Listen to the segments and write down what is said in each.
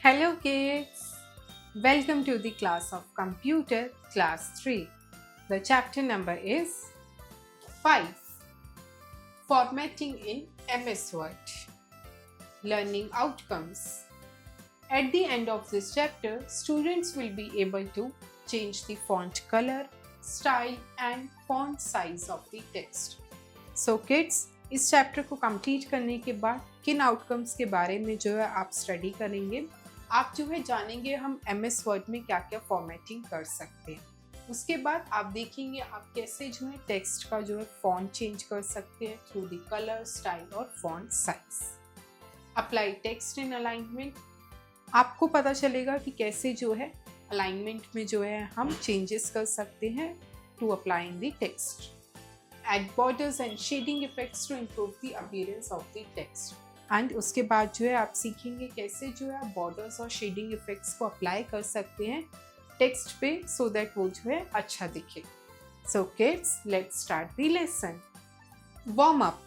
Hello kids, welcome to the class of Computer Class 3. The chapter number is 5. Formatting in MS Word. Learning Outcomes. At the end of this chapter, students will be able to change the font color, style and font size of the text. So kids, इस chapter को complete करने के बाद किन outcomes के बारे में जो है आप स्टडी करेंगे, आप जो है जानेंगे हम MS वर्ड में क्या क्या फॉर्मेटिंग कर सकते हैं। उसके बाद आप देखेंगे आप कैसे जो है टेक्स्ट का जो है फॉन्ट चेंज कर सकते हैं थ्रू द कलर, स्टाइल और font size. Apply text in alignment, आपको पता चलेगा कि कैसे जो है अलाइनमेंट में जो है हम चेंजेस कर सकते हैं to apply in the text. Add borders and shading effects to improve the appearance of the text. And उसके बाद जो है आप सीखेंगे कैसे जो है आप बॉर्डर्स और शेडिंग इफेक्ट्स को अप्लाई कर सकते हैं टेक्स्ट पे सो दैट वो जो है अच्छा दिखे। So kids, let's start the lesson. Warm up.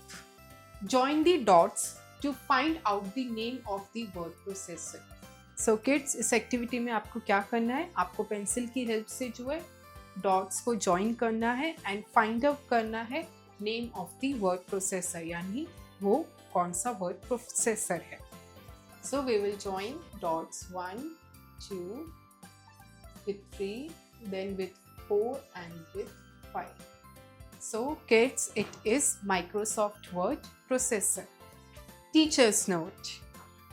Join the dots to find out the name of the word processor. So kids, इस एक्टिविटी में आपको क्या करना है, आपको पेंसिल की हेल्प से जो है डॉट्स को ज्वाइन करना है एंड फाइंड आउट करना है name of the word processor, यानी वो कौन सा वर्ड प्रोसेसर है। So we will join dots 1, 2 with 3, then with 4 and with 5. So kids, it is Microsoft Word processor. Teacher's note.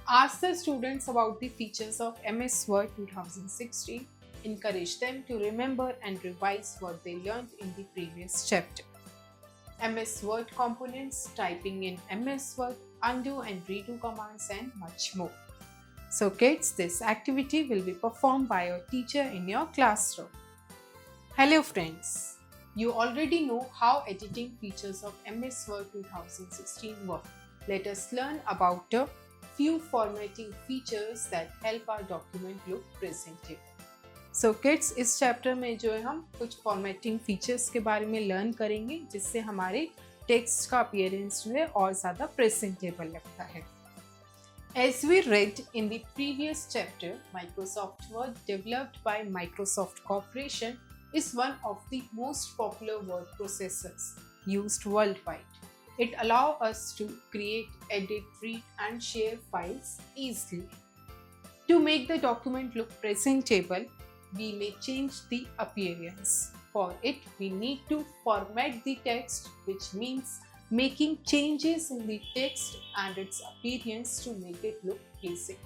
Ask the students about the features of MS Word 2016. Encourage them to remember and revise what they learned in the previous chapter. MS Word components, typing in MS Word, undo and redo commands and much more. So kids, this activity will be performed by your teacher in your classroom. Hello friends, you already know how editing features of MS Word 2016 work. Let us learn about a few formatting features that help our document look presentable. So kids, इस chapter में जो है हम कुछ formatting features के बारे में learn करेंगे जिससे हमारे टेक्स्ट का अपीयरेंस जो है और ज़्यादा प्रेजेंटेबल लगता है। As we read in the previous chapter, Microsoft Word, developed by Microsoft Corporation, is one of the most popular word processors used worldwide. It allows us to create, edit, read and share files easily. To make the document look presentable, we may change the appearance. For it, we need to format the text, which means making changes in the text and its appearance to make it look pleasing.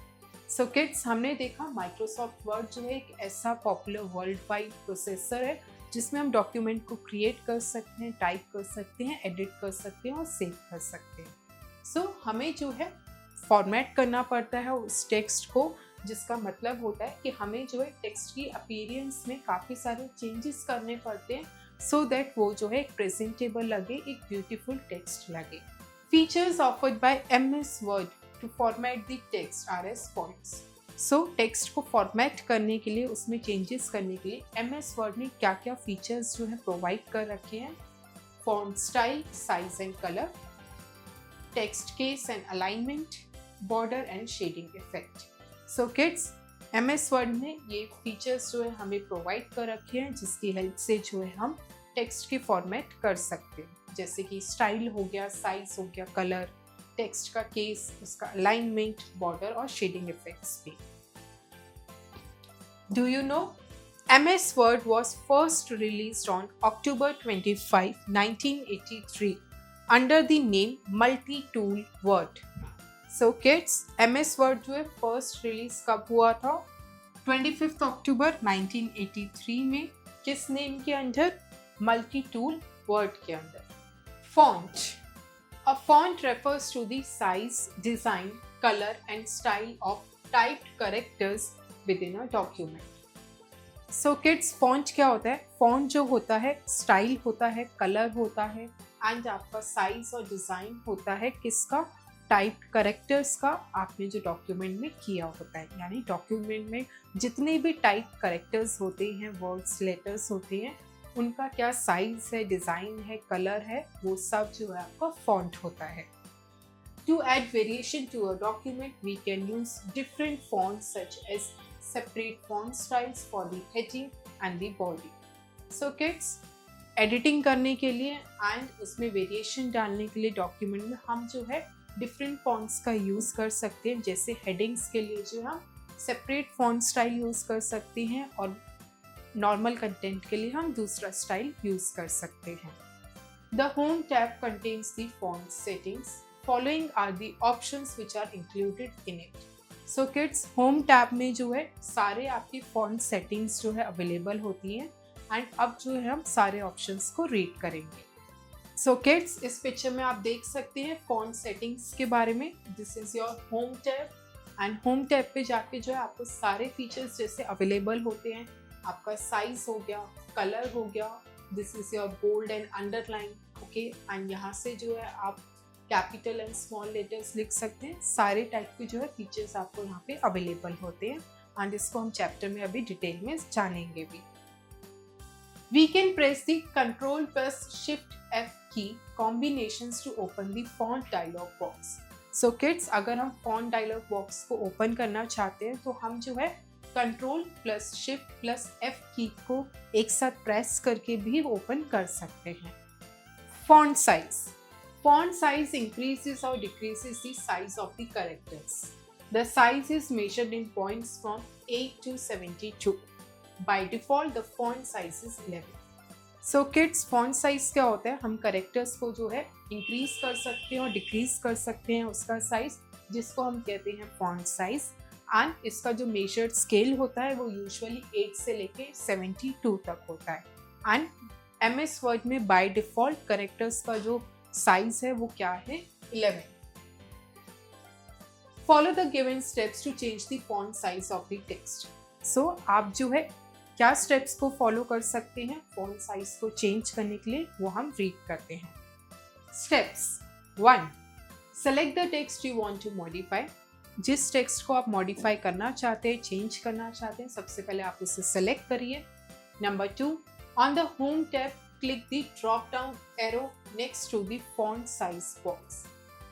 So kids, हमने देखा Microsoft Word जो है एक ऐसा popular world wide processor है जिसमें हम document को क्रिएट कर सकते हैं, टाइप कर सकते हैं, एडिट कर सकते हैं और सेव कर सकते हैं। सो हमें जो है फॉर्मेट करना पड़ता है उस टेक्स्ट को, जिसका मतलब होता है कि हमें जो है टेक्स्ट की अपीयरेंस में काफ़ी सारे चेंजेस करने पड़ते हैं सो दैट वो जो है एक प्रेजेंटेबल लगे, एक ब्यूटीफुल टेक्स्ट लगे। Features offered by MS word to format the text are as follows. So text को फॉर्मेट करने के लिए, उसमें चेंजेस करने के लिए MS वर्ड ने क्या क्या फीचर्स जो है प्रोवाइड कर रखे हैं। Font style, size and colour, text case and alignment, border and shading effect. So kids, MS word ने ये फीचर्स जो है हमें प्रोवाइड कर रखे हैं जिसकी हेल्प से जो है हम टेक्स्ट की फॉर्मेट कर सकते हैं, जैसे कि स्टाइल हो गया, साइज हो गया, कलर, टेक्स्ट का केस, उसका अलाइनमेंट, बॉर्डर और शेडिंग इफेक्ट्स भी। Do you know MS word was first released on October 25, 1983 under the name Multi-Tool Word. So kids, MS word जो है फर्स्ट रिलीज कब हुआ था? 25 अक्टूबर 1983 में। किस नेम के अंदर? मल्टी टूल वर्ड के अंदर। Font. A font refers to the size, design, colour and style of typed characters within a document. So kids, font क्या होता है? फॉन्ट जो होता है स्टाइल होता है, कलर होता है एंड आपका साइज और डिजाइन होता है किसका? टाइप्ड कैरेक्टर्स का, आपने जो डॉक्यूमेंट में किया होता है, यानी डॉक्यूमेंट में जितने भी टाइप कैरेक्टर्स होते हैं, वर्ड्स, लेटर्स होते हैं, उनका क्या साइज है, डिज़ाइन है, कलर है, वो सब जो है आपका फॉन्ट होता है। To add variation to a document, we can use different fonts such as separate font styles for the heading and the body. So kids, editing करने के लिए एंड उसमें वेरिएशन डालने के लिए डॉक्यूमेंट में हम जो है डिफरेंट फॉन्ट्स का यूज़ कर सकते हैं। जैसे हेडिंग्स के लिए जो हम सेपरेट फॉन्ट स्टाइल यूज़ कर सकते हैं और नॉर्मल कंटेंट के लिए हम दूसरा स्टाइल यूज़ कर सकते हैं। The home tab contains the font settings, following are the options which are included in it. So kids, home tab में जो है सारे आपकी फॉन्ट सेटिंग्स जो है अवेलेबल होती हैं एंड अब जो है हम सारे ऑप्शंस को रीड करेंगे। सो किड्स, इस पिक्चर में आप देख सकते हैं फॉन्ट सेटिंग्स के बारे में। This is your home tab and home tab पे जाके जो है आपको सारे फीचर्स जैसे अवेलेबल होते हैं। आपका साइज हो गया, कलर हो गया, this is your bold and underline, okay, and यहाँ से जो है आप कैपिटल एंड स्मॉल लेटर्स लिख सकते हैं। सारे टाइप के जो है फीचर्स आपको यहाँ पे अवेलेबल होते हैं एंड इसको हम चैप्टर में अभी डिटेल में जानेंगे भी। We can press the Ctrl plus Shift F key combinations to open the font dialog box. So kids, अगर हम font dialog box को open करना चाहते हैं तो हम जो है Ctrl plus Shift plus F key को एक साथ press करके भी open कर सकते हैं। Font size. Font size increases or decreases the size of the characters. The size is measured in points from 8 to 72. By default, the font size is 11. So kids, font size क्या होता है? हम characters को जो है increase कर सकते हैं और डिक्रीज कर सकते हैं उसका साइज, जिसको हम कहते हैं फॉन्ट साइज। एंड इसका जो मेजर्ड स्केल होता है वो यूजुअली 8 से लेके 72 तक होता है। एंड MS वर्ड में बाय डिफॉल्ट कैरेक्टर्स का जो साइज है वो क्या है? 11। Follow the given steps to change the font size of the text. So आप जो है क्या स्टेप्स को फॉलो कर सकते हैं फॉन्ट साइज को चेंज करने के लिए, वो हम रीड करते हैं। Steps 1, select the text you want to modify. जिस टेक्स्ट को आप मॉडिफाई करना चाहते हैं, चेंज करना चाहते हैं, सबसे पहले आप उसे सेलेक्ट करिए। Number 2, on the home tab click the drop down arrow next to the font size box.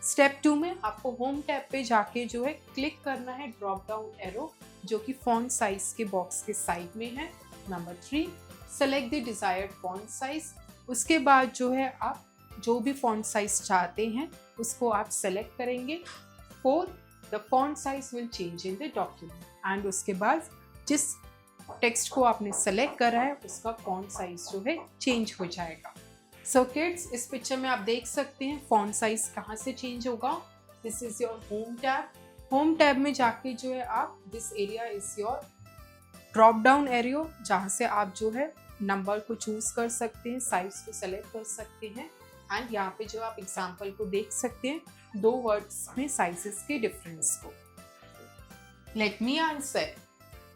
Step 2 में आपको होम टैब पे जाके जो है क्लिक करना है ड्रॉप डाउन एरो जो कि फॉन्ट साइज के बॉक्स के साइड में है। Number 3, select the desired font size. उसके बाद जो है आप जो भी फॉन्ट साइज चाहते हैं उसको आप सेलेक्ट करेंगे। 4, the font size will change in the document. And उसके बाद जिस टेक्स्ट को आपने सेलेक्ट करा है उसका फॉन्ट साइज जो है चेंज हो जाएगा। सो किड्स, इस पिक्चर में आप देख सकते हैं फॉन्ट साइज कहाँ से चेंज होगा। This is your home tab. Home tab में जाके जो है आप this area is your drop down area जहाँ से आप जो है नंबर को चूज कर सकते हैं, साइज को सेलेक्ट कर सकते हैं। एंड यहाँ पे जो आप एग्जाम्पल को देख सकते हैं 2 वर्ड्स में साइजेस के डिफरेंस को। Let me answer,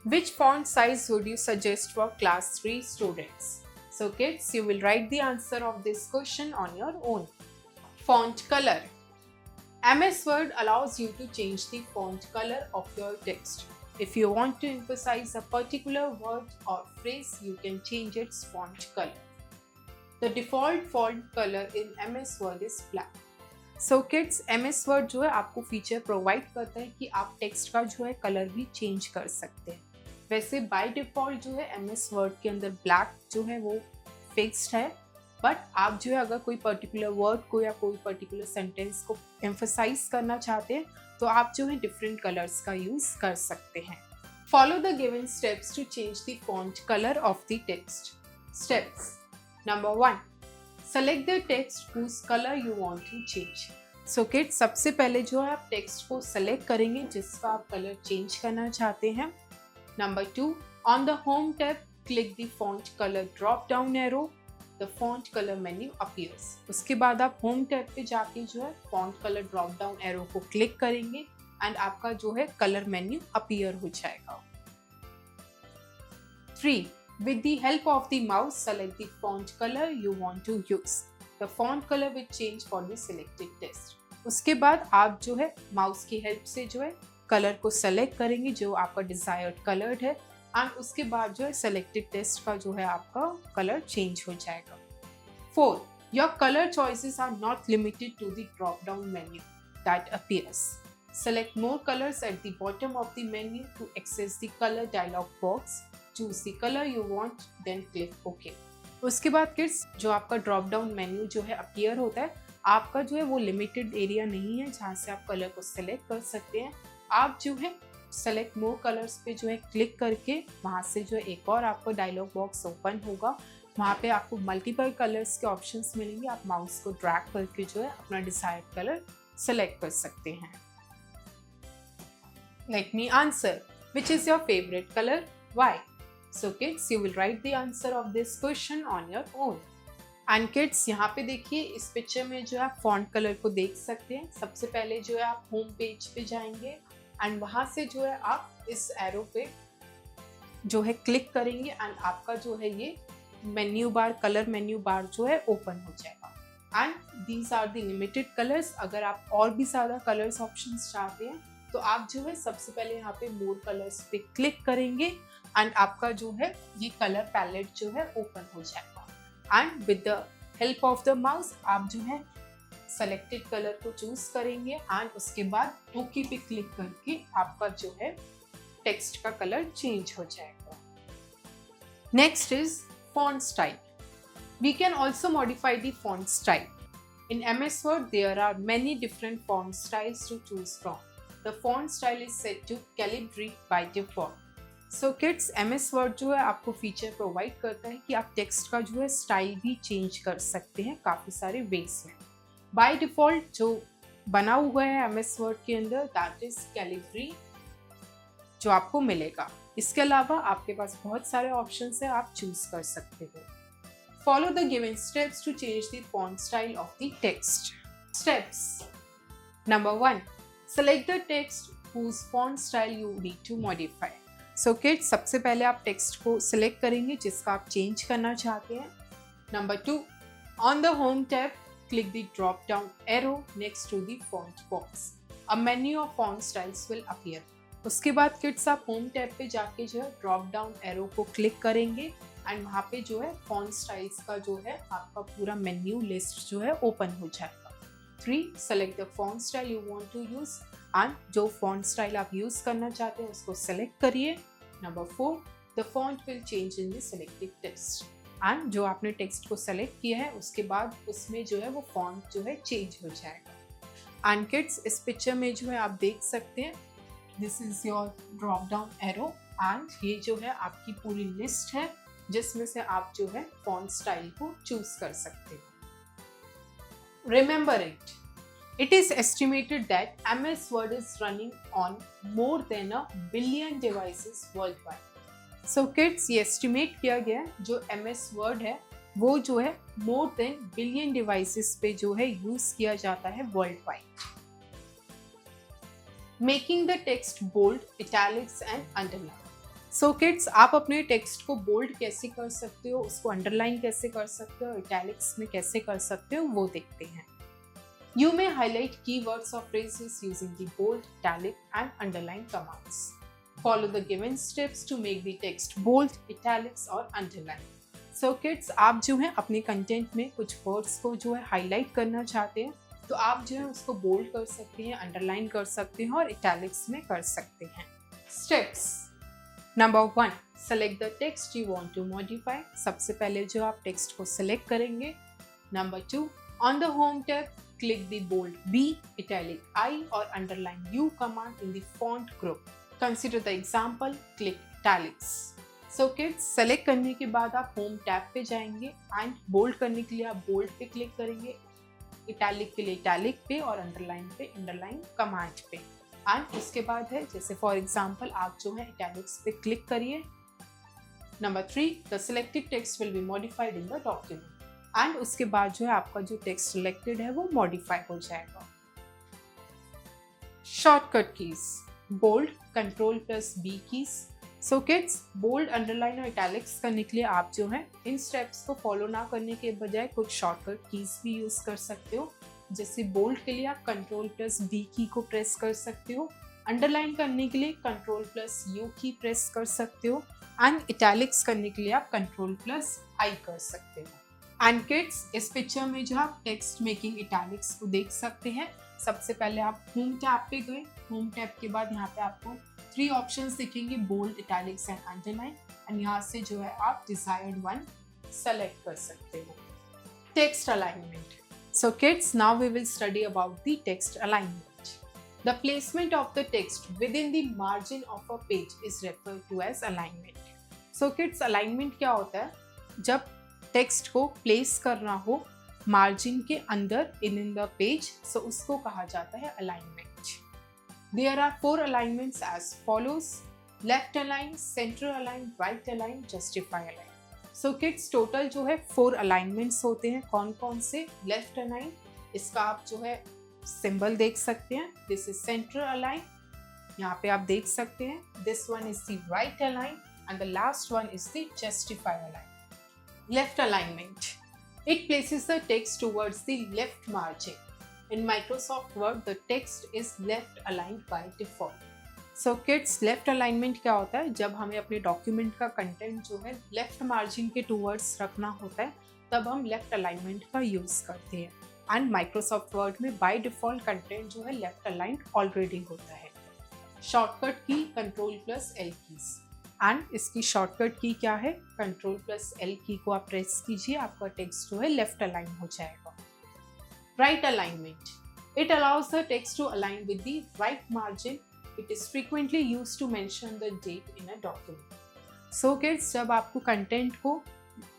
which font size would you suggest for class 3 students? So kids, you will write the answer of this question on your own. Font color. MS Word allows you to change the font color of your text. If you want to emphasize a particular word or phrase, you can change its font color. The default font color in MS Word is black. So kids, MS Word जो है आपको feature provide करता है कि आप text का जो है कलर भी चेंज कर सकते हैं। वैसे बाय डिफ़ॉल्ट जो है MS वर्ड के अंदर ब्लैक जो है वो फिक्स्ड है, बट आप जो है अगर कोई पर्टिकुलर वर्ड को या कोई पर्टिकुलर सेंटेंस को एम्फसाइज करना चाहते हैं तो आप जो है डिफरेंट कलर्स का यूज़ कर सकते हैं। Follow the given steps to change the font colour of the text. Steps number 1, select the text whose colour you want to change. So kids, सबसे पहले जो है आप टेक्स्ट को सेलेक्ट करेंगे जिसका आप कलर चेंज करना चाहते हैं। Number 2, on the home tab, click the font color drop down arrow. The font color menu appears. उसके बाद आप home tab पे जाके जो है font color drop down arrow को click करेंगे and आपका जो है color menu appear हो जाएगा। 3, with the help of the mouse, select the font color you want to use. The font color will change for the selected text. उसके बाद आप जो है माउस की हेल्प से जो है कलर को सेलेक्ट करेंगे जो आपका डिजायर्ड कलर्ड है एंड उसके बाद जो है सेलेक्टेड टेक्स्ट का जो है आपका कलर चेंज हो जाएगा। 4, your colour choices are not limited to the drop down menu. that appears. Select more colors at the bottom of the menu to access the color dialog box. Choose the color you want, then click OK. उसके बाद kids जो आपका drop down menu जो है appear होता है, आपका जो है वो लिमिटेड एरिया नहीं है जहाँ से आप कलर को सेलेक्ट कर सकते हैं। आप जो है सेलेक्ट मोर कलर्स पे जो है क्लिक करके वहाँ से जो है एक और आपको डायलॉग बॉक्स ओपन होगा। वहाँ पे आपको मल्टीपल कलर्स के ऑप्शंस मिलेंगे। आप माउस को ड्रैग करके जो है अपना डिजायर्ड कलर सेलेक्ट कर सकते हैं। Let me answer. Which is your favorite color? Why? So kids, you will write the answer of this question on your own. And kids, यहाँ पे देखिए इस पिक्चर में जो है आप फॉन्ट कलर को देख सकते हैं। सबसे पहले जो है आप होम पेज पे जाएंगे एंड वहाँ से जो है आप इस एरो पे जो है क्लिक करेंगे एंड आपका जो है ये menu bar, colour menu bar जो है ओपन हो जाएगा। And these are the limited colours. अगर आप और भी ज़्यादा कलर्स ऑप्शंस चाहते हैं तो आप जो है सबसे पहले यहाँ पे मोर कलर्स पे क्लिक करेंगे एंड आपका जो है ये कलर पैलेट जो है ओपन हो जाएगा। And with the help of the mouse आप जो है सेलेक्टेड कलर को चूज करेंगे एंड उसके बाद ओके पे क्लिक करके आपका जो है टेक्स्ट का कलर चेंज हो जाएगा। Next is font style. We can also modify the font style. In MS Word, there are many different font styles to choose from. The font style is set to Calibri by default. So kids, MS Word जो है आपको feature provide करता है कि आप text का जो है स्टाइल भी चेंज कर सकते हैं काफ़ी सारे वेज में। बाय डिफ़ॉल्ट जो बना हुआ है MS Word के अंदर दैट इज Calibri जो आपको मिलेगा। इसके अलावा आपके पास बहुत सारे ऑप्शंस हैं, आप चूज कर सकते हो। Follow the given steps to change the font style of the text. Steps. Number 1. Select the text whose font style you need to modify. So kids, सबसे पहले आप टेक्स्ट को सिलेक्ट करेंगे जिसका आप चेंज करना चाहते हैं। Number 2. On the Home tab, click the drop down arrow next to the font box. A menu of font styles will appear. उसके बाद किड्स आप होम टैब पे जाके जो है ड्रॉप डाउन एरो को क्लिक करेंगे एंड वहाँ पे जो है फॉन्ट स्टाइल्स का जो है आपका पूरा मेन्यू लिस्ट जो है ओपन हो जाएगा। 3. Select the font style you want to use and जो फॉन्ट स्टाइल आप यूज करना चाहते हैं उसको सेलेक्ट करिए। Number 4. The font will change in the selected text and जो आपने टेक्स्ट को सेलेक्ट किया है उसके बाद उसमें जो है वो फॉन्ट जो है चेंज हो जाएगा। एंड किड्स इस पिक्चर में जो है आप देख सकते हैं this is your drop down arrow and ये जो है आपकी पूरी लिस्ट है जिसमें से आप जो है फॉन्ट स्टाइल को चूज कर सकते हो। Remember it is estimated that MS Word is running on more than a billion devices worldwide. So kids, ये एस्टिमेट किया गया जो MS Word है वो जो है more than billion devices पे जो है यूज किया जाता है world wide. Making the text bold, italics and underline. So kids, आप अपने टेक्स्ट को बोल्ड कैसे कर सकते हो, उसको अंडरलाइन कैसे कर सकते हो, इटैलिक्स में कैसे कर सकते हो वो देखते हैं। यू मे हाईलाइट कीवर्ड्स और phrases using the bold, italic and underline commands. Follow the given steps to make the text bold, italics और अंडरलाइन। सो किड्स, आप जो है अपने कंटेंट में कुछ वर्ड्स को जो है हाईलाइट करना चाहते हैं तो आप जो है उसको बोल्ड कर सकते हैं, अंडरलाइन कर सकते हैं और इटैलिक्स में कर सकते हैं। Steps. Number 1. Select the text you want to modify. सबसे पहले जो आप टेक्स्ट को सिलेक्ट करेंगे। Number 2. On the home tab, click the bold B, italic I और underline U command in the font group. Consider the example, click italics. So kids, select करने के बाद आप होम टैब पे जाएंगे एंड बोल्ड करने के लिए आप बोल्ड पे क्लिक करेंगे, इटैलिक के लिए इटैलिक पे और अंडरलाइन पे अंडरलाइन कमांड पे। एंड उसके बाद है जैसे फॉर एग्जांपल आप जो है इटैलिक्स पे क्लिक करिए। Number 3. The selected text will be modified in the document and उसके बाद जो है आपका जो टेक्स्ट सिलेक्टेड है वो मॉडिफाई हो जाएगा। Shortcut keys, bold, Ctrl+B keys. So kids, bold, underline और इटैलिक्स करने के लिए आप जो है इन स्टेप्स को फॉलो ना करने के बजाय कुछ शॉर्टकट कीज भी यूज कर सकते हो। जैसे बोल्ड के लिए आप Ctrl+B की को प्रेस कर सकते हो, अंडरलाइन करने के लिए Ctrl+U की प्रेस कर सकते हो एंड इटैलिक्स करने के लिए आप Ctrl+I कर सकते हो। एंड किड्स, इस पिक्चर में जो आप टेक्स्ट मेकिंग इटैलिक्स को देख सकते हैं। सबसे पहले आप होम टैब पे गए। होम टैब के बाद यहाँ पे आपको 3 ऑप्शंस दिखेंगे, bold, italics and underline. And यहाँ से जो है आप डिजायर्ड वन सेलेक्ट कर सकते हो। Text alignment. So kids, now we will study about the text alignment. The placement of the text within the margin of a page is referred to as alignment. So kids, alignment क्या होता है? जब text को place करना हो margin के अंदर in the page, सो उसको कहा जाता है alignment. There are 4 alignments as follows: left align, centre align, right align, justify align. So kids, total जो है 4 अलाइनमेंट्स होते हैं। कौन कौन से? लेफ्ट अलाइन, इसका आप जो है सिंबल देख सकते हैं, दिस इज सेंटर अलाइन, यहाँ पे आप देख सकते हैं। This one is the right align and the last one is the justify align. Left alignment. It places the text towards the left margin. In Microsoft Word, the text is left aligned by default. So kids, left alignment क्या होता है? जब हमें अपने document का content जो है left margin के टूवर्ड्स रखना होता है, तब हम लेफ्ट अलाइनमेंट का यूज करते हैं। एंड माइक्रोसॉफ्ट वर्ड में बाय डिफॉल्ट कंटेंट जो है लेफ्ट अलाइंड ऑलरेडी होता है। शॉर्टकट की Ctrl+L कीज, एंड इसकी शॉर्टकट की क्या है? Ctrl+L की को आप प्रेस कीजिए, आपका टेक्स्ट जो है लेफ्ट अलाइन हो जाएगा। Right alignment. It allows the text to align with the right margin. It is frequently used to mention the date in a document. So kids, जब आपको कंटेंट को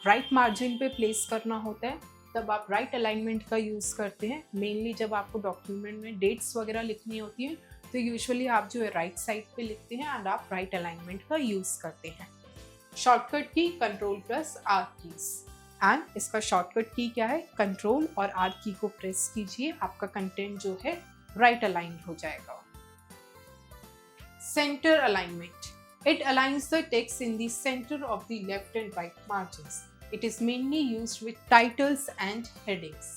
राइट मार्जिन पे place करना होता है, तब आप राइट अलाइनमेंट का यूज़ करते हैं। मेनली जब आपको डॉक्यूमेंट में डेट्स वगैरह लिखनी होती हैं, तो यूजुअली आप जो है राइट साइड पे लिखते हैं एंड आप राइट अलाइनमेंट का यूज़ करते हैं। शॉर्टकट की Ctrl+R कीज, एंड इसका शॉर्टकट की क्या है? कंट्रोल और R की को प्रेस कीजिए, आपका कंटेंट जो है राइट अलाइंड हो जाएगा। Centre alignment. It aligns the text in the center of the left and right margins. It is mainly used with titles and headings.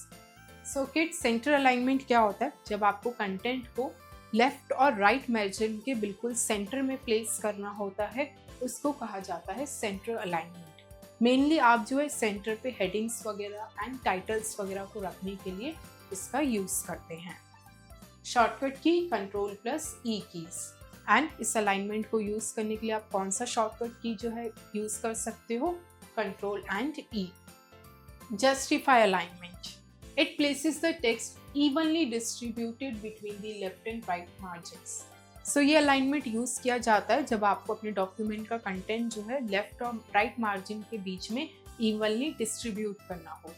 So kids, center alignment क्या होता है? जब आपको कंटेंट को लेफ्ट और right margin के बिल्कुल centre में प्लेस करना होता है, उसको कहा जाता है सेंटर अलाइनमेंट। मेनली आप जो है सेंटर पे हेडिंग्स वगैरह एंड टाइटल्स वगैरह को रखने के लिए इसका यूज करते हैं। शॉर्टकट की Ctrl+E कीज, एंड इस अलाइनमेंट को यूज करने के लिए आप कौन सा शॉर्टकट की जो है यूज कर सकते हो? Ctrl+E. Justify alignment. It places the text evenly distributed between the left and right margins. So ये अलाइनमेंट यूज किया जाता है जब आपको अपने डॉक्यूमेंट का कंटेंट जो है लेफ्ट और राइट मार्जिन के बीच में इवनली डिस्ट्रीब्यूट करना हो।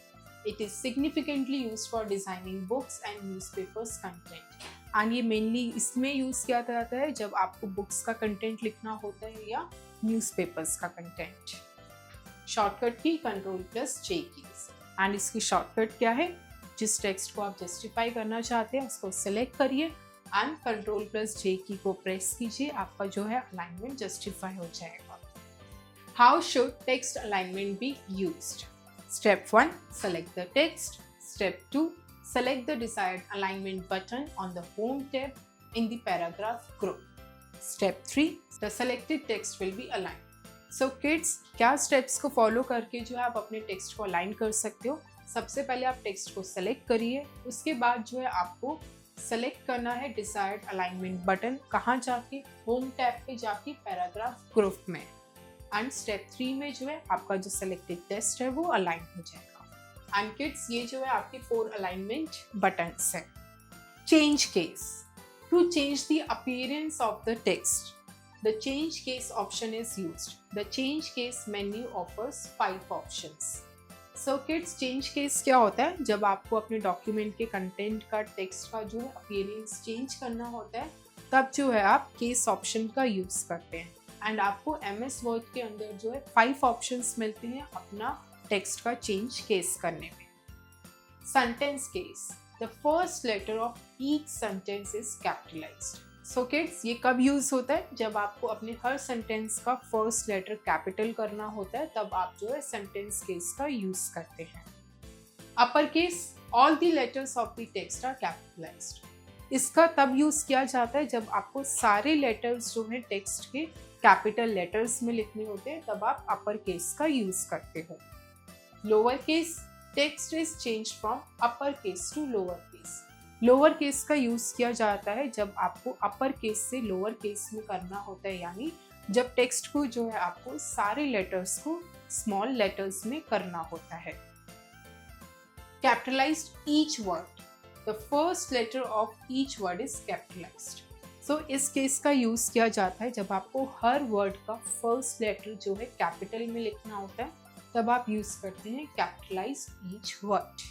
It is significantly used for designing books and newspapers content. And ये मेनली इसमें यूज किया जाता है जब आपको बुक्स का कंटेंट लिखना होता है या न्यूज़पेपर्स का कंटेंट। शॉर्टकट की Ctrl+J कीज, एंड इसकी शॉर्टकट क्या है? जिस टेक्स्ट को आप जस्टिफाई करना चाहते हैं उसको सिलेक्ट करिए एंड Ctrl+J की को प्रेस कीजिए, आपका जो है अलाइनमेंट जस्टिफाई हो जाएगा। How should text alignment be used? Step 1, select the text. Step 2, select the desired alignment button on the home tab in the paragraph group. Step 3, the selected text will be aligned. So kids, क्या steps को follow करके जो है आप अपने text को align कर सकते हो? सबसे पहले आप text को select करिए, उसके बाद जो है आपको select करना है desired alignment button, कहाँ जाके? home tab पे जाके paragraph group में। And step 3 में जो है आपका जो selected text है वो align हो जाएगा। एंड किड्स, ये जो है आपके 4 अलाइनमेंट बटन्स हैं। Change case. To change the appearance of the text, the change case option is used. The change case menu offers 5 options. So kids, change case क्या होता है? जब आपको अपने डॉक्यूमेंट के कंटेंट का टेक्स्ट का जो है अपीयरेंस चेंज करना होता है, तब जो है आप केस ऑप्शन का यूज करते हैं। एंड आपको MS वर्ड के अंदर जो है 5 ऑप्शंस मिलते हैं अपना टेक्स्ट का चेंज केस करने में। Sentence case. The first letter of each sentence is capitalised. So kids, ये कब यूज होता है? जब आपको अपने हर सेंटेंस का फर्स्ट लेटर कैपिटल करना होता है, तब आप जो है सेंटेंस केस का यूज करते हैं। Upper case. All the letters of the text are capitalised. इसका तब यूज किया जाता है जब आपको सारे लेटर्स जो है टेक्स्ट के कैपिटल लेटर्स में लिखने होते हैं, तब आप अपर केस का यूज करते हो। Lower case. Text is change from upper case to lower case. Lower case का यूज किया जाता है जब आपको अपर केस से लोअर केस में करना होता है, यानी जब टेक्स्ट को जो है आपको सारे लेटर्स को स्मॉल लेटर्स में करना होता है। Capitalised each word, the first letter of each word is capitalised. So इस केस का यूज किया जाता है जब आपको हर वर्ड का फर्स्ट लेटर जो है कैपिटल में लिखना होता है, तब आप यूज करते हैं capitalised each word.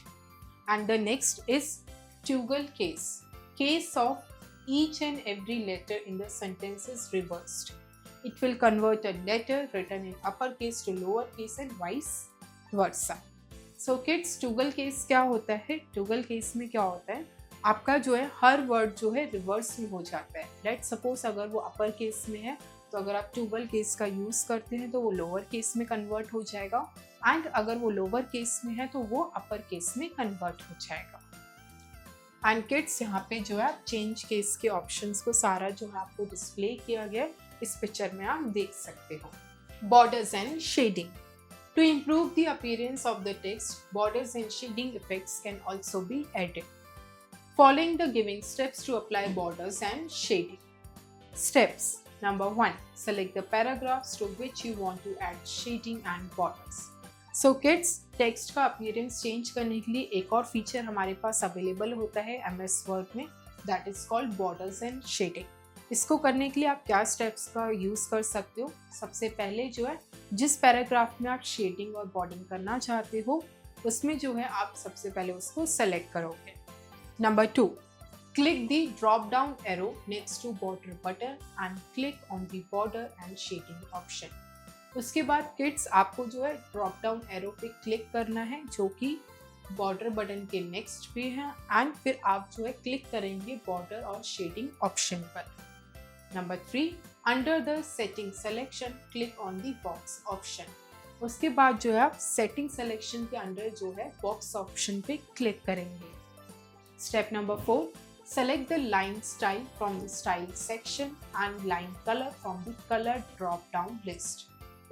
And the next is toggle case, case of each and every letter in the sentence is reversed. It will convert a letter written in uppercase to lowercase and vice versa. So kids, toggle case क्या होता है? ट्यूगल case में क्या होता है, आपका जो है हर वर्ड जो है रिवर्स में हो जाता है। लेट सपोज अगर वो अपर केस में है तो अगर आप ट्यूगल केस का यूज करते हैं तो वो लोअर केस में कन्वर्ट हो जाएगा, एंड अगर वो लोअर केस में है तो वो अपर केस में कन्वर्ट हो जाएगा। एंड किड्स, यहाँ पे जो है आप चेंज केस के ऑप्शंस को सारा जो है आपको डिस्प्ले किया गया है, इस पिक्चर में आप देख सकते हो। Borders and shading, to improve the appearance of the text, borders and shading effects can also be added. Following the giving steps to apply borders and shading. Steps number 1, select the paragraphs to which you want to add shading and borders. So kids, text का appearance change करने के लिए एक और feature हमारे पास available होता है MS वर्ड में, that is called borders and shading. इसको करने के लिए आप क्या स्टेप्स का यूज़ कर सकते हो? सबसे पहले जो है जिस पैराग्राफ में आप शेडिंग और बॉर्डिंग करना चाहते हो उसमें जो है आप सबसे पहले उसको सेलेक्ट करोगे। Number 2, click the drop down arrow next to border button and click on the border and shading option. उसके बाद किड्स आपको जो है ड्रॉप डाउन एरो पे क्लिक करना है जो कि बॉर्डर बटन के नेक्स्ट पे है, एंड फिर आप जो है क्लिक करेंगे बॉर्डर और शेडिंग ऑप्शन पर। Number 3, under the setting selection click on the box option. उसके बाद जो है आप सेटिंग सिलेक्शन के अंडर जो है बॉक्स ऑप्शन पे क्लिक करेंगे। Step number 4, select the line style from the style section and line color from the color drop down list.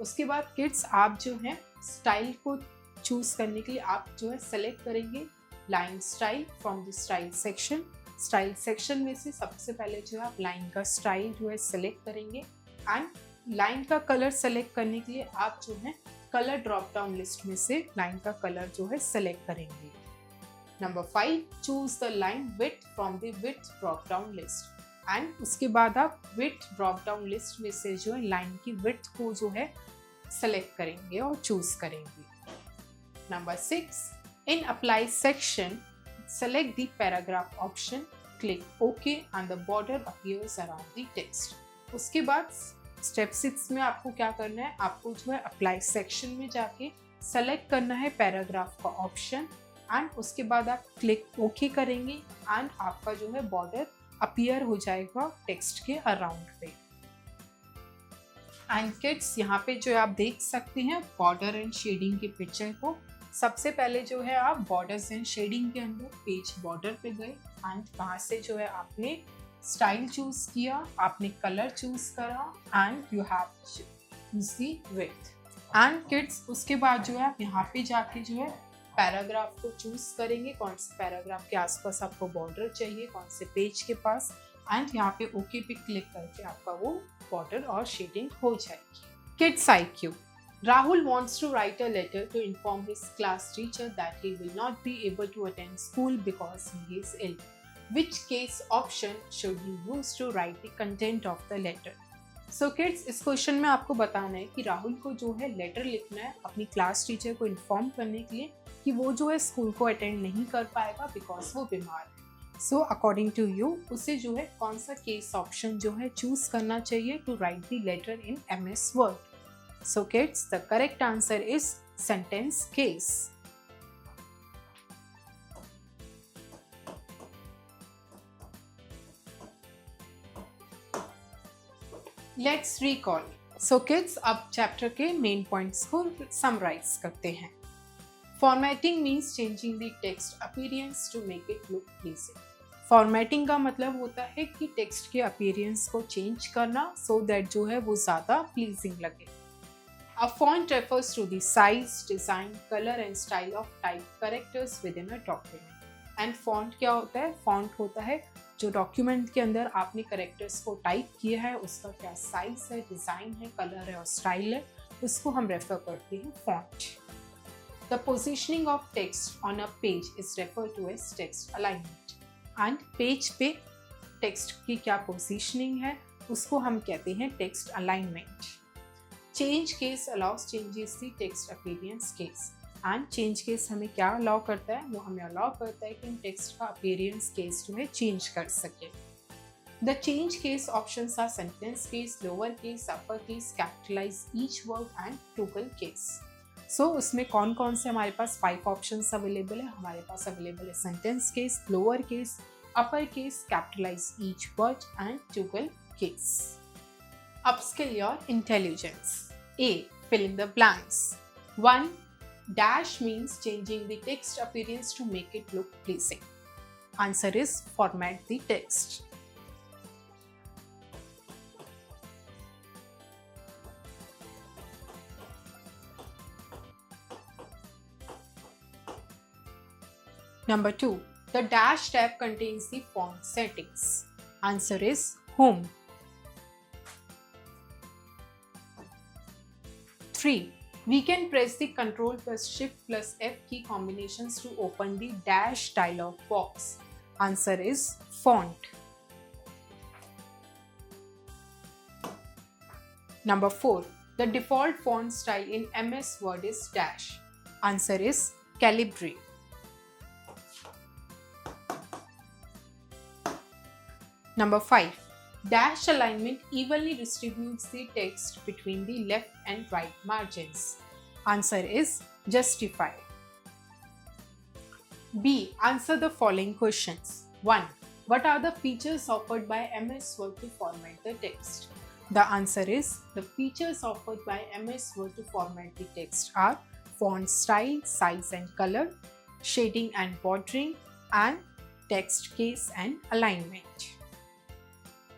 उसके बाद किड्स आप जो है स्टाइल को चूज करने के लिए आप जो है सेलेक्ट करेंगे line style from the style section. Style section में से सबसे पहले जो है आप लाइन का स्टाइल जो है सेलेक्ट करेंगे, एंड लाइन का कलर सेलेक्ट करने के लिए आप जो है कलर ड्रॉप डाउन लिस्ट में से लाइन का कलर जो है सेलेक्ट करेंगे। Number 5, choose the line width from the width drop down list, and उसके बाद आप विड्थ ड्रॉप डाउन लिस्ट में से जो है लाइन की विड्थ को जो है सेलेक्ट करेंगे और चूज करेंगे। Number 6, in apply section select the paragraph option, click okay and the border appears around the text. उसके बाद स्टेप 6 में आपको क्या करना है, आपको जो है अप्लाई सेक्शन में जाके सेलेक्ट करना है पैराग्राफ का ऑप्शन, एंड उसके बाद आप क्लिक ओके करेंगे एंड आपका जो है बॉर्डर अपीयर हो जाएगा टेक्स्ट के अराउंड पे। एंड किड्स, यहाँ पे जो आप देख सकते हैं बॉर्डर एंड शेडिंग के पिक्चर को। सबसे पहले जो है आप बॉर्डर्स एंड शेडिंग के अंदर पेज बॉर्डर पे गए, एंड वहाँ से जो है आपने स्टाइल चूज किया, आपने कलर चूज करा, and you have choose the width. And kids, उसके बाद जो है आप यहाँ पे जाके जो है पैराग्राफ को चूज करेंगे, कौन से पैराग्राफ के आसपास आपको बॉर्डर चाहिए, कौन से पेज के पास, एंड यहाँ पे ओके पे क्लिक करके आपका वो बॉर्डर और शेडिंग हो जाएगी। Kids IQ, Rahul wants to write a letter to inform his class teacher that he will not be able to attend school because he is ill. Which case option should he use to write the content of the letter? So kids, इस question में आपको बताना है कि राहुल को जो है letter लिखना है अपनी क्लास टीचर को इन्फॉर्म करने के लिए कि वो जो है स्कूल को अटेंड नहीं कर पाएगा बिकॉज वो बीमार है। सो अकॉर्डिंग टू यू उसे जो है कौन सा केस ऑप्शन जो है चूज करना चाहिए to write the letter in MS Word? So kids, the correct answer is sentence case. Let's recall. So kids, अब चैप्टर के मेन पॉइंट्स को समराइज करते हैं। Formatting means changing the text appearance to make it look pleasing. Formatting का मतलब होता है कि टेक्स्ट के अपीयरेंस को चेंज करना सो दैट जो है वो ज़्यादा प्लीजिंग लगे। A font refers to the size, design, color and style of type characters within a document. And font क्या होता है? Font होता है जो डॉक्यूमेंट के अंदर आपने करेक्टर्स को टाइप किया है, उसका क्या साइज है, डिजाइन है, कलर है और स्टाइल है, उसको हम रेफर करते हैं font. The positioning of text on a page is referred to as text alignment. And page पे टेक्स्ट की क्या पोजीशनिंग है उसको हम कहते हैं text alignment. Change case allow us changes the text appearance case. And change case हमें क्या अलाउ करता है? वो हमें अलाउ करता है कि हम टेक्स्ट का अपीयरेंस केस जो है चेंज कर सके. The change case options are sentence case, lower case, upper case, capitalise each word and toggle case. So उसमें कौन कौन से हमारे पास 5 ऑप्शंस अवेलेबल है? हमारे पास अवेलेबल है sentence case, lower case, upper case, capitalise each word and toggle case. Upskill your intelligence. A. Fill in the blanks. 1. Dash means changing the text appearance to make it look pleasing. Answer is format the text. Number 2. The dash tab contains the font settings. Answer is Home. 3. We can press the Ctrl plus Shift plus F key combinations to open the dash dialog box. Answer is Font. Number 4. The default font style in MS Word is dash. Answer is Calibri. Number 5. Dash alignment evenly distributes the text between the left and right margins. Answer is Justify. B. Answer the following questions. 1. What are the features offered by MS Word to format the text? The answer is the features offered by MS Word to format the text are font style, size and color, shading and bordering, and text case and alignment.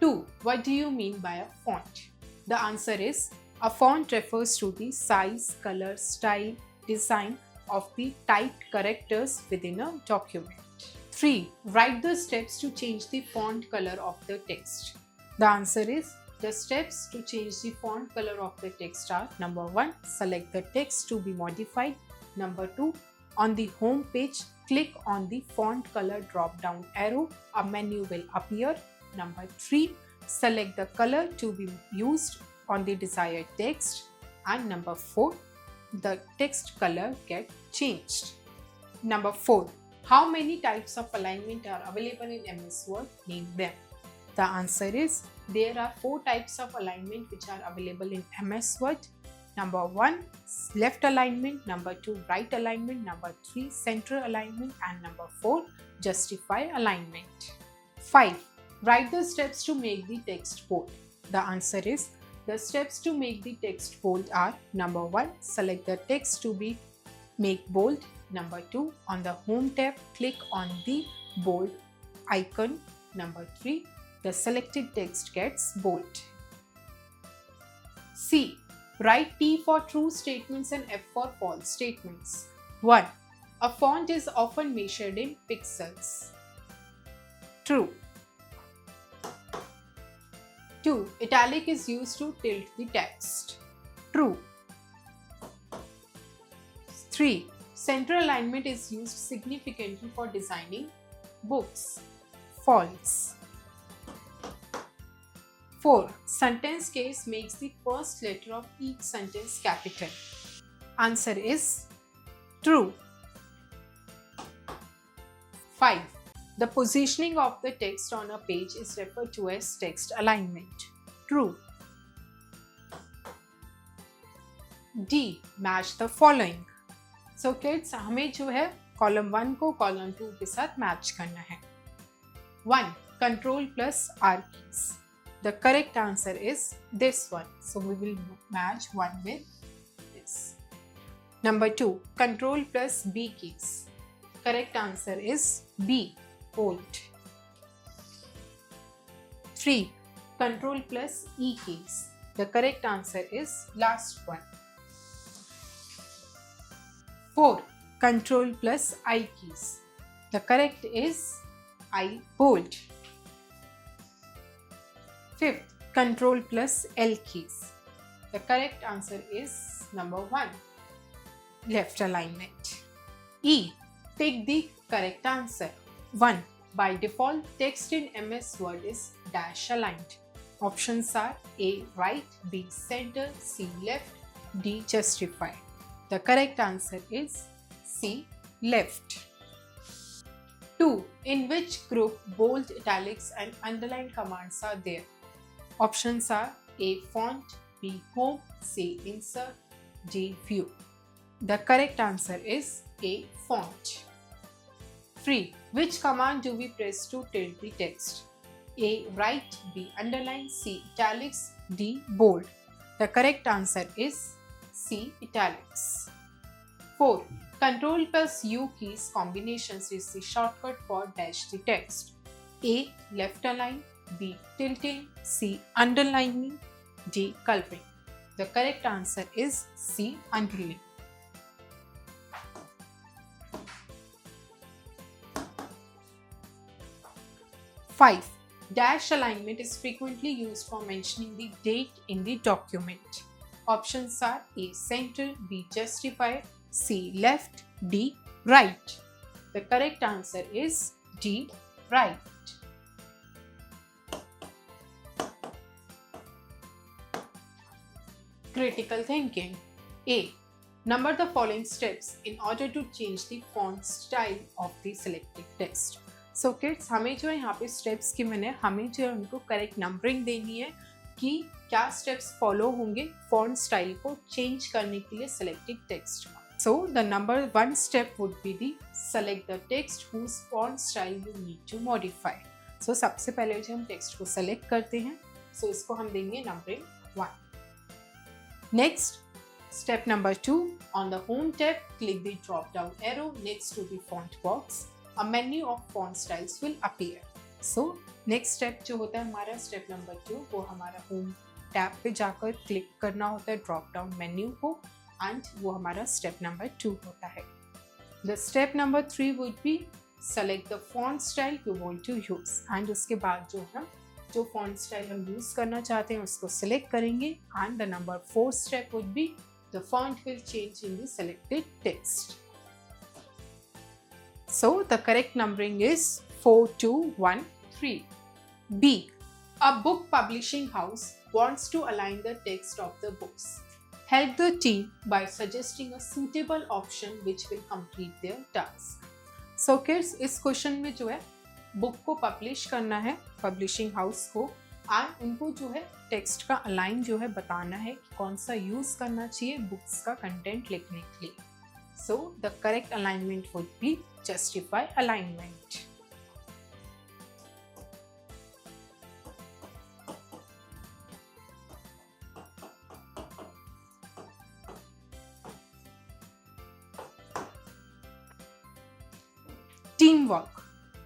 2. What do you mean by a font? The answer is a font refers to the size, color, style, design of the typed characters within a document. 3. Write the steps to change the font color of the text. The answer is the steps to change the font color of the text are: number 1. Select the text to be modified. Number 2. On the home page, click on the font color drop down arrow. A menu will appear. Number 3. Select the color to be used on the desired text. And number 4. The text color get changed. Number 4. How many types of alignment are available in MS Word? Name them. The answer is there are 4 types of alignment which are available in MS Word. Number 1. Left alignment. Number 2. Right alignment. Number 3. Center alignment. And number 4. Justify alignment. 5. Write the steps to make the text bold. The answer is the steps to make the text bold are: number 1. Select the text to be make bold. Number 2. On the home tab, click on the bold icon. Number 3. The selected text gets bold. C. Write T for true statements and F for false statements. 1. A font is often measured in pixels. True. 2. Italic is used to tilt the text. True. 3. Center alignment is used significantly for designing books. False. 4. Sentence case makes the first letter of each sentence capital. Answer is true. 5. The positioning of the text on a page is referred to as text alignment. True. D. Match the following. So kids, हमें जो है column 1 को column 2 के साथ match करना है. 1. Control plus R keys. The correct answer is this one. So we will match 1 with this. Number 2. Control plus B keys. Correct answer is B. Bold. 3. Control plus E keys. The correct answer is last one. 4. Control plus I keys. The correct is I bold. 5th. Control plus L keys. The correct answer is number 1. Left alignment. E. Take the correct answer. 1. By default, text in MS Word is dash aligned. Options are A. Right, B. Center, C. Left, D. Justify. The correct answer is C. Left. 2. In which group bold, italics and underline commands are there? Options are A. Font, B. Home, C. Insert, D. View. The correct answer is A. Font. 3. Which command do we press to tilt the text? A. Right, B. Underline, C. Italics, D. Bold. The correct answer is C. Italics. 4. Control plus U keys combinations is the shortcut for dash the text. A. Left align, B. Tilting, C. Underlining, D. Culping. The correct answer is C. Underlining. 5. Dash alignment is frequently used for mentioning the date in the document. Options are A. Center, B. Justify, C. Left, D. Right. The correct answer is D. Right. Critical thinking. A. Number the following steps in order to change the font style of the selected text. So kids हमें जो है यहाँ पे steps की मैंने हमें जो है उनको करेक्ट नंबरिंग देनी है कि क्या स्टेप्स फॉलो होंगे फॉन्ट स्टाइल को चेंज करने के लिए सेलेक्टेड टेक्स्ट का. So the number 1 step would be the select the text whose font style you need to modify. So सबसे पहले जो हम टेक्स्ट को सेलेक्ट करते हैं सो इसको हम देंगे numbering 1. Next step number 2, on the home tab click the drop down arrow next to the font box. A menu of font styles will appear. So next step जो होता है हमारा step number 2 वो हमारा home tab पे जाकर click करना होता है ड्रॉप डाउन मेन्यू को एंड वो हमारा step number 2 होता है. The step number 3 would be select the font style you want to use and उसके बाद जो font style हम यूज करना चाहते हैं उसको select करेंगे and the number 4 step would be the font will change in the selected text. So the correct numbering is 4213. B. A book publishing house wants to align the text of the books. Help the team by suggesting a suitable option which will complete their task. So kids, इस question में जो है book को publish करना है publishing house को और उनको जो है टेक्स्ट का अलाइन जो है बताना है कि कौन सा यूज करना चाहिए बुक्स का कंटेंट लिखने के लिए. So the correct alignment would be justify alignment. Teamwork.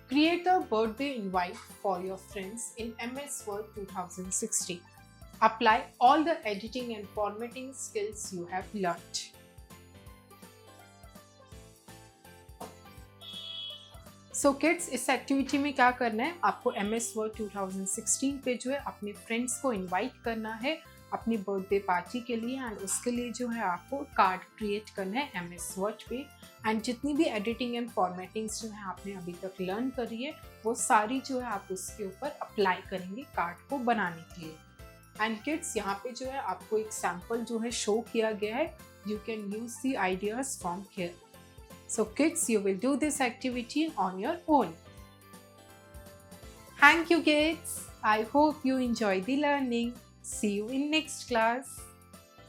Create a birthday invite for your friends in MS Word 2016. Apply all the editing and formatting skills you have learnt. So kids इस activity में क्या करना है आपको MS Word 2016 पे जो है अपने फ्रेंड्स को इनवाइट करना है अपनी बर्थडे पार्टी के लिए एंड उसके लिए जो है आपको कार्ड क्रिएट करना है MS Word पे एंड जितनी भी एडिटिंग एंड फॉर्मेटिंग्स जो है आपने अभी तक लर्न करी है वो सारी जो है आप उसके ऊपर अप्लाई करेंगे कार्ड को बनाने के लिए. एंड किड्स यहाँ पे जो है आपको एक सैम्पल जो है शो किया गया है. You can use the ideas from here. So kids, you will do this activity on your own. Thank you kids. I hope you enjoy the learning. See you in next class.